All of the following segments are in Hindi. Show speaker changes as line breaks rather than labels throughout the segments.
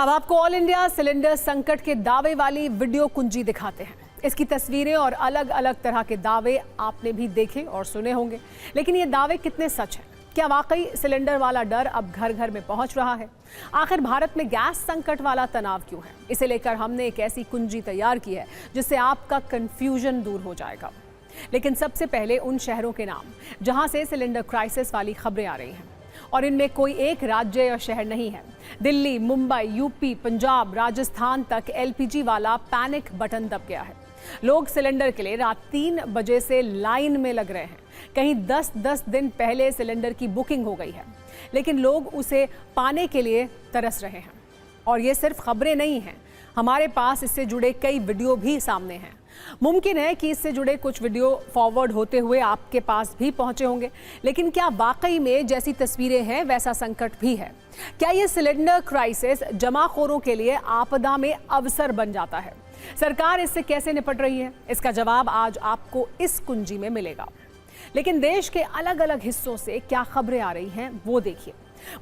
अब आपको ऑल इंडिया सिलेंडर संकट के दावे वाली वीडियो कुंजी दिखाते हैं। इसकी तस्वीरें और अलग अलग तरह के दावे आपने भी देखे और सुने होंगे, लेकिन ये दावे कितने सच हैं? क्या वाकई सिलेंडर वाला डर अब घर घर में पहुंच रहा है? आखिर भारत में गैस संकट वाला तनाव क्यों है? इसे लेकर हमने एक ऐसी कुंजी तैयार की है जिससे आपका कंफ्यूजन दूर हो जाएगा। लेकिन सबसे पहले उन शहरों के नाम जहां से सिलेंडर क्राइसिस वाली खबरें आ रही हैं, और इनमें कोई एक राज्य या शहर नहीं है। दिल्ली, मुंबई, यूपी, पंजाब, राजस्थान तक एलपीजी वाला पैनिक बटन दब गया है। लोग सिलेंडर के लिए रात 3 बजे से लाइन में लग रहे हैं। कहीं 10-10 दिन पहले सिलेंडर की बुकिंग हो गई है, लेकिन लोग उसे पाने के लिए तरस रहे हैं। और ये सिर्फ खबरें नहीं हैं, हमारे पास इससे जुड़े कई वीडियो भी सामने हैं। मुमकिन है कि इससे जुड़े कुछ वीडियो फॉरवर्ड होते हुए आपके पास भी पहुंचे होंगे, लेकिन क्या वाकई में जैसी तस्वीरें हैं वैसा संकट भी है? क्या ये सिलेंडर क्राइसिस जमाखोरों के लिए आपदा में अवसर बन जाता है? सरकार इससे कैसे निपट रही है? इसका जवाब आज आपको इस कुंजी में मिलेगा। लेकिन देश के अलग अलग हिस्सों से क्या खबरें आ रही हैं वो देखिए।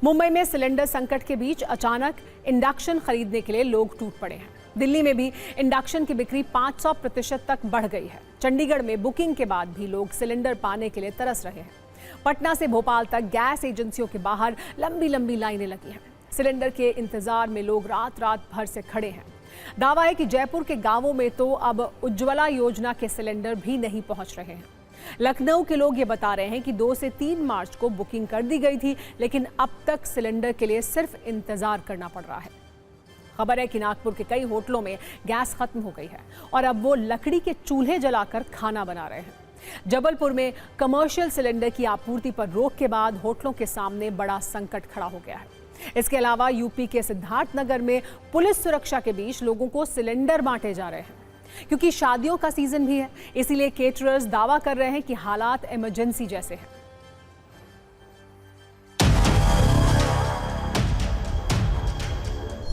मुंबई में सिलेंडर संकट के बीच अचानक इंडक्शन खरीदने के लिए लोग टूट पड़े हैं। दिल्ली में भी इंडक्शन की बिक्री 500% तक बढ़ गई है। चंडीगढ़ में बुकिंग के बाद भी लोग सिलेंडर पाने के लिए तरस रहे हैं। पटना से भोपाल तक गैस एजेंसियों के बाहर लंबी लंबी लाइनें लगी हैं। सिलेंडर के इंतजार में लोग रात रात भर से खड़े हैं। दावा है कि जयपुर के गांवों में तो अब उज्ज्वला योजना के सिलेंडर भी नहीं पहुंच रहे हैं। लखनऊ के लोग ये बता रहे हैं कि 2 से 3 मार्च को बुकिंग कर दी गई थी, लेकिन अब तक सिलेंडर के लिए सिर्फ इंतजार करना पड़ रहा है। खबर है कि नागपुर के कई होटलों में गैस खत्म हो गई है और अब वो लकड़ी के चूल्हे जलाकर खाना बना रहे हैं। जबलपुर में कमर्शियल सिलेंडर की आपूर्ति पर रोक के बाद होटलों के सामने बड़ा संकट खड़ा हो गया है। इसके अलावा यूपी के सिद्धार्थनगर में पुलिस सुरक्षा के बीच लोगों को सिलेंडर बांटे जा रहे हैं। क्योंकि शादियों का सीजन भी है, इसीलिए केटरर्स दावा कर रहे हैं कि हालात इमरजेंसी जैसे हैं।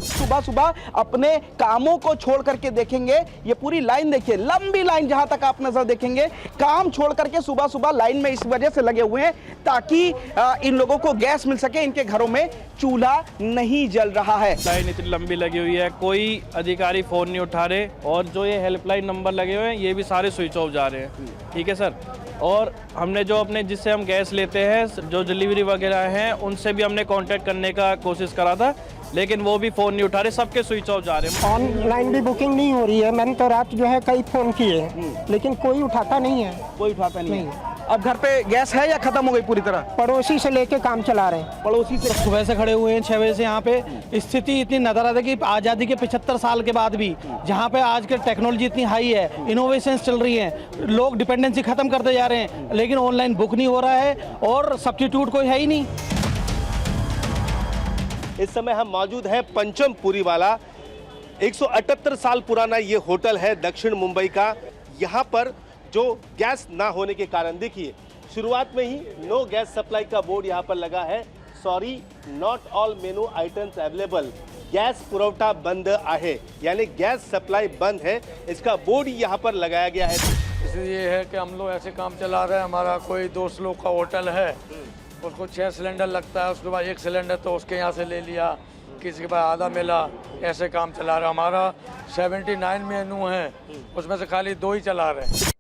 सुबह सुबह अपने कामों को छोड़ करके देखेंगे, ये पूरी लाइन देखिए, लंबी लाइन जहां तक आप नजर देखेंगे, काम छोड़ करके सुबह सुबह लाइन में इस वजह से लगे हुए हैं ताकि इन लोगों को गैस मिल सके। इनके घरों में चूल्हा नहीं जल रहा है।
लाइन इतनी लंबी लगी हुई है, कोई अधिकारी फोन नहीं उठा रहे, और जो ये हेल्पलाइन नंबर लगे हुए हैं ये भी सारे स्विच ऑफ जा रहे हैं। ठीक है सर, और हमने जो अपने जिससे हम गैस लेते हैं, जो डिलीवरी वगैरह हैं, उनसे भी हमने कांटेक्ट करने का कोशिश करा था, लेकिन वो भी फोन नहीं उठा रहे, सबके स्विच ऑफ जा रहे हैं।
ऑनलाइन भी बुकिंग नहीं हो रही है। मैंने तो रात जो है कई फोन किए हैं, लेकिन कोई उठाता नहीं है।
कोई उठाता नहीं है। अब घर पे गैस है या खत्म हो गई पूरी तरह?
पड़ोसी से लेके काम चला रहे हैं।
पड़ोसी से
सुबह से खड़े हुए हैं 6 बजे से यहाँ पे। स्थिति इतनी नजर आती है कि आज़ादी के 75 साल के बाद भी जहाँ पे आज के टेक्नोलॉजी इतनी हाई है, इनोवेशंस चल रही हैं, लोग डिपेंडेंसी खत्म करते जा रहे हैं, लेकिन ऑनलाइन बुक नहीं हो रहा है और सब्स्टिट्यूट कोई है ही नहीं।
इस समय हम मौजूद हैं पंचमपुरी वाला 178 साल पुराना ये होटल है दक्षिण मुंबई का। यहाँ पर जो गैस ना होने के कारण, देखिए शुरुआत में ही नो गैस सप्लाई का बोर्ड यहाँ पर लगा है। Sorry, not all menu items available, gas पुरवठा बंद है, यानी गैस सप्लाई बंद है, इसका बोर्ड यहाँ पर लगाया गया है।
इसलिए ये है कि हम लोग ऐसे काम चला रहे हैं। हमारा कोई दोस्त लोग का होटल है, उसको 6 सिलेंडर लगता है, उसके बाद 1 सिलेंडर तो उसके यहाँ से ले लिया, किसी के पास आधा मिला, ऐसे काम चला रहा है। हमारा 79 मेनू है, उसमें से खाली 2 ही चला रहे हैं।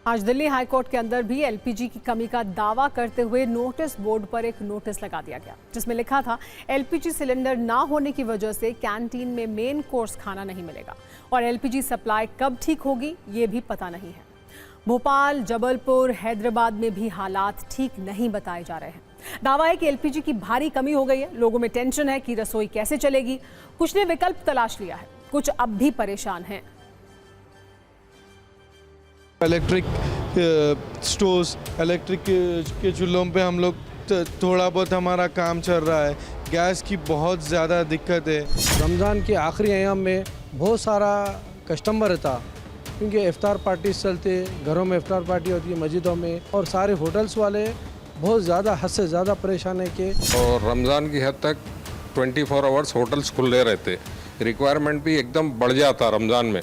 आज दिल्ली हाईकोर्ट के अंदर भी एलपीजी की कमी का दावा करते हुए नोटिस बोर्ड पर एक नोटिस लगा दिया गया, जिसमें लिखा था एलपीजी सिलेंडर ना होने की वजह से कैंटीन में मेन कोर्स खाना नहीं मिलेगा और एलपीजी सप्लाई कब ठीक होगी ये भी पता नहीं है। भोपाल, जबलपुर, हैदराबाद में भी हालात ठीक नहीं बताए जा रहे हैं। दावा है कि एलपीजी की भारी कमी हो गई है, लोगों में टेंशन है कि रसोई कैसे चलेगी। कुछ ने विकल्प तलाश लिया है, कुछ अब भी परेशान हैं।
इलेक्ट्रिक स्टोव्स, इलेक्ट्रिक के चूल्हों पे हम लोग थोड़ा बहुत हमारा काम चल रहा है। गैस की बहुत ज़्यादा दिक्कत है।
रमज़ान के आखिरी अयाम में बहुत सारा कस्टमर था, क्योंकि इफ्तार पार्टी चलते, घरों में इफ्तार पार्टी होती है, मस्जिदों में, और सारे होटल्स वाले बहुत ज़्यादा हद से ज़्यादा परेशान है कि
और रमज़ान की हद तक 24 आवर्स होटल्स खुले रहते, रिक्वायरमेंट भी एकदम बढ़ जाता रमज़ान में,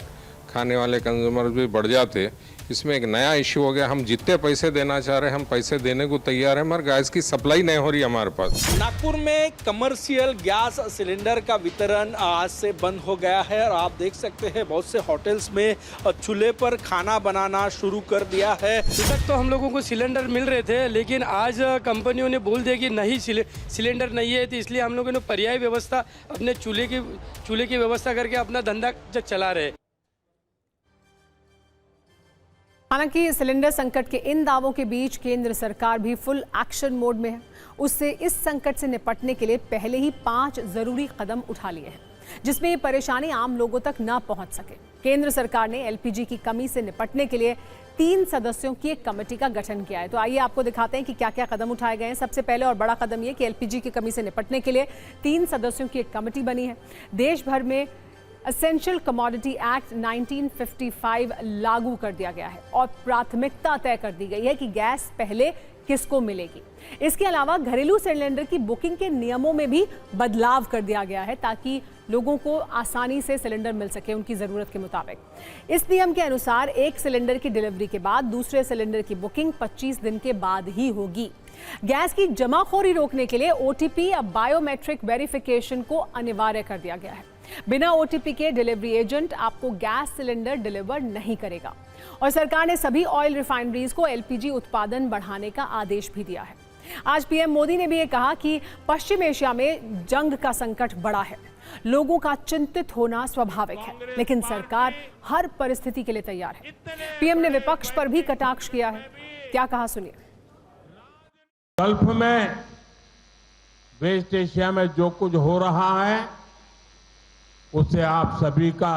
खाने वाले कंज्यूमर भी बढ़ जाते, इसमें एक नया इश्यू हो गया। हम जितने पैसे देना चाह रहे हैं हम पैसे देने को तैयार हैं, मगर गैस की सप्लाई नहीं हो रही हमारे पास।
नागपुर में कमर्शियल गैस सिलेंडर का वितरण आज से बंद हो गया है और आप देख सकते हैं बहुत से होटल्स में चूल्हे पर खाना बनाना शुरू कर दिया है।
अभी तक तो हम लोगों को सिलेंडर मिल रहे थे, लेकिन आज कंपनियों ने बोल दिया कि नहीं सिलेंडर नहीं है, तो इसलिए हम लोगों ने पर्याय व्यवस्था अपने चूल्हे की व्यवस्था करके अपना धंधा चला रहे।
हालांकि सिलेंडर संकट के इन दावों के बीच केंद्र सरकार भी फुल एक्शन मोड में है। उससे इस संकट से निपटने के लिए पहले ही 5 जरूरी कदम उठा लिए हैं, जिसमें ये परेशानी आम लोगों तक ना पहुंच सके। केंद्र सरकार ने एलपीजी की कमी से निपटने के लिए 3 सदस्यों की एक कमेटी का गठन किया है। तो आइए आपको दिखाते हैं कि क्या क्या कदम उठाए गए हैं। सबसे पहले और बड़ा कदम ये कि एलपीजी की कमी से निपटने के लिए 3 सदस्यों की एक कमेटी बनी है। देश भर में एसेंशियल कमोडिटी एक्ट 1955 लागू कर दिया गया है और प्राथमिकता तय कर दी गई है कि गैस पहले किसको मिलेगी। इसके अलावा घरेलू सिलेंडर की बुकिंग के नियमों में भी बदलाव कर दिया गया है ताकि लोगों को आसानी से सिलेंडर मिल सके उनकी ज़रूरत के मुताबिक। इस नियम के अनुसार एक सिलेंडर की डिलीवरी के बाद दूसरे सिलेंडर की बुकिंग 25 दिन के बाद ही होगी। गैस की जमाखोरी रोकने के लिए ओटीपी या बायोमेट्रिक वेरिफिकेशन को अनिवार्य कर दिया गया है। बिना ओटीपी के डिलीवरी एजेंट आपको गैस सिलेंडर डिलीवर नहीं करेगा। और सरकार ने सभी ऑयल रिफाइनरीज को एलपीजी उत्पादन बढ़ाने का आदेश भी दिया है। आज पीएम मोदी ने भी ये कहा कि पश्चिम एशिया में जंग का संकट बड़ा है, लोगों का चिंतित होना स्वाभाविक है, लेकिन सरकार हर परिस्थिति के लिए तैयार है। पीएम ने विपक्ष पर भी कटाक्ष किया है। क्या कहा सुनिए।
गल्फ में, वेस्ट एशिया में जो कुछ हो रहा है उससे आप सभी का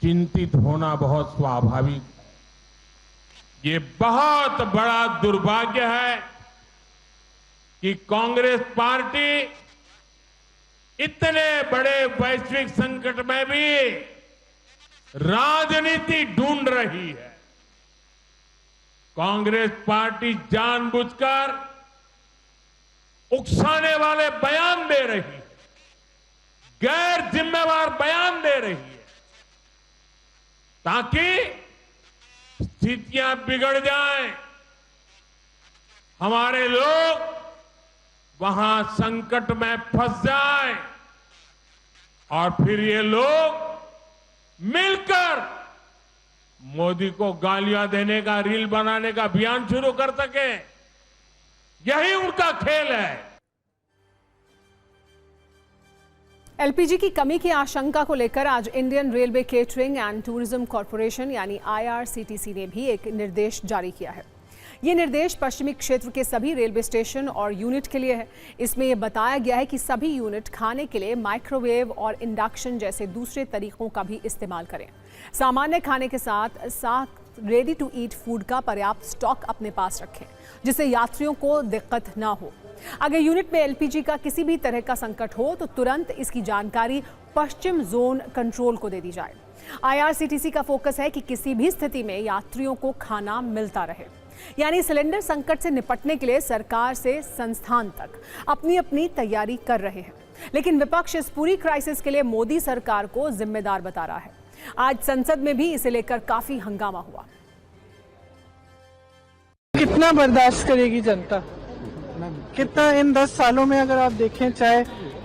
चिंतित होना बहुत स्वाभाविक। ये बहुत बड़ा दुर्भाग्य है कि कांग्रेस पार्टी इतने बड़े वैश्विक संकट में भी राजनीति ढूंढ रही है। कांग्रेस पार्टी जानबूझकर उकसाने वाले बयान दे रही है, गैर जिम्मेवार बयान दे रही है ताकि स्थितियां बिगड़ जाएं, हमारे लोग वहां संकट में फंस जाएं और फिर ये लोग मिलकर मोदी को गालियां देने का, रील बनाने का अभियान शुरू कर सके। यही उनका खेल है।
एलपीजी की कमी की आशंका को लेकर आज Indian railway catering and tourism corporation यानी आईआरसीटीसी ने भी एक निर्देश जारी किया है। ये निर्देश पश्चिमी क्षेत्र के सभी रेलवे स्टेशन और यूनिट के लिए है। इसमें यह बताया गया है कि सभी यूनिट खाने के लिए माइक्रोवेव और इंडक्शन जैसे दूसरे तरीकों का भी इस्तेमाल करें। सामान्य खाने के साथ रेडी टू ईट फूड का पर्याप्त स्टॉक अपने पास रखें, जिससे यात्रियों को दिक्कत ना हो। अगर यूनिट में एलपीजी का किसी भी तरह का संकट हो तो तुरंत इसकी जानकारी पश्चिम जोन कंट्रोल को दे दी जाए। आईआरसीटीसी का फोकस है कि किसी भी स्थिति में यात्रियों को खाना मिलता रहे। यानी सिलेंडर संकट से निपटने के लिए सरकार से संस्थान तक अपनी अपनी तैयारी कर रहे हैं, लेकिन विपक्ष इस पूरी क्राइसिस के लिए मोदी सरकार को जिम्मेदार बता रहा है। आज संसद में भी इसे लेकर काफी हंगामा हुआ।
कितना बर्दाश्त करेगी जनता? कितना इन 10 सालों में अगर आप देखें, चाहे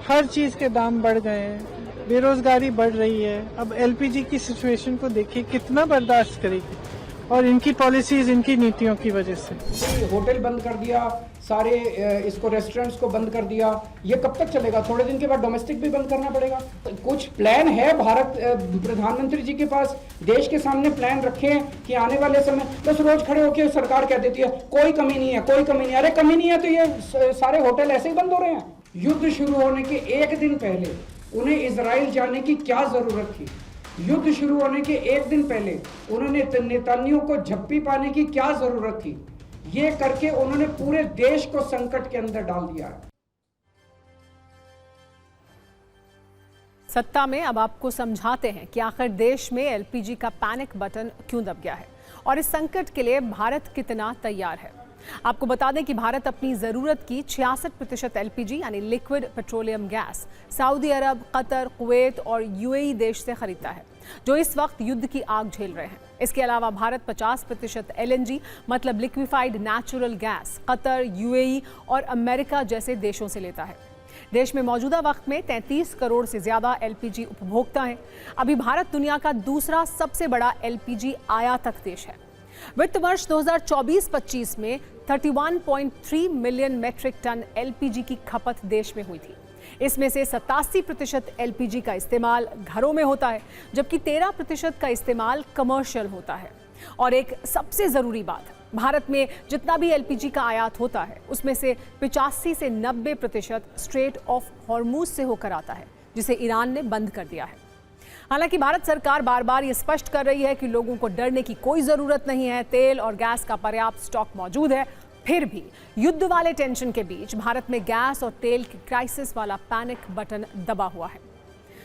हर चीज के दाम बढ़ गए हैं, बेरोजगारी बढ़ रही है, अब एलपीजी की सिचुएशन को देखिए, कितना बर्दाश्त करेगी? और इनकी पॉलिसीज, इनकी नीतियों की वजह से
होटल बंद कर दिया, सारे इसको रेस्टोरेंट्स को बंद कर दिया। ये कब तक चलेगा? थोड़े दिन के बाद डोमेस्टिक भी बंद करना पड़ेगा। कुछ प्लान है भारत प्रधानमंत्री जी के पास, देश के सामने प्लान रखे हैं कि आने वाले समय, बस रोज खड़े होकर सरकार कह देती है कोई कमी नहीं है, कोई कमी नहीं है। अरे कमी नहीं है तो ये सारे होटल ऐसे ही बंद हो रहे हैं। युद्ध शुरू होने के 1 दिन पहले उन्हें इजराइल जाने की क्या जरूरत थी? युद्ध शुरू होने के 1 दिन पहले उन्होंने नेतन्याहू को झप्पी पाने की क्या जरूरत थी? ये करके उन्होंने पूरे देश को संकट के अंदर डाल दिया है।
सत्ता में अब आपको समझाते हैं कि आखिर देश में एलपीजी का पैनिक बटन क्यों दब गया है और इस संकट के लिए भारत कितना तैयार है। आपको बता दें कि भारत अपनी ज़रूरत की 66% एलपीजी यानी लिक्विड पेट्रोलियम गैस सऊदी अरब, कतर, कुवैत और यूएई देश से खरीदता है, जो इस वक्त युद्ध की आग झेल रहे हैं। इसके अलावा भारत 50% एलएनजी मतलब liquefied natural gas Qatar, UAE और अमेरिका जैसे देशों से लेता है। देश में मौजूदा वक्त में 33 करोड़ से ज़्यादा एलपीजी उपभोक्ता हैं। अभी भारत दुनिया का दूसरा सबसे बड़ा एलपीजी आयातक देश है। वित्त वर्ष 2024-25 में 31.3 मिलियन मेट्रिक टन एलपीजी की खपत देश में हुई थी। इसमें से 87% एलपीजी का इस्तेमाल घरों में होता है, जबकि 13% का इस्तेमाल कमर्शियल होता है। और एक सबसे ज़रूरी बात, भारत में जितना भी एलपीजी का आयात होता है उसमें से 85 से 90% स्ट्रेट ऑफ हॉर्मुज से होकर आता है, जिसे ईरान ने बंद कर दिया है। हालांकि भारत सरकार बार बार ये स्पष्ट कर रही है कि लोगों को डरने की कोई ज़रूरत नहीं है, तेल और गैस का पर्याप्त स्टॉक मौजूद है। फिर भी युद्ध वाले टेंशन के बीच भारत में गैस और तेल की क्राइसिस वाला पैनिक बटन दबा हुआ है।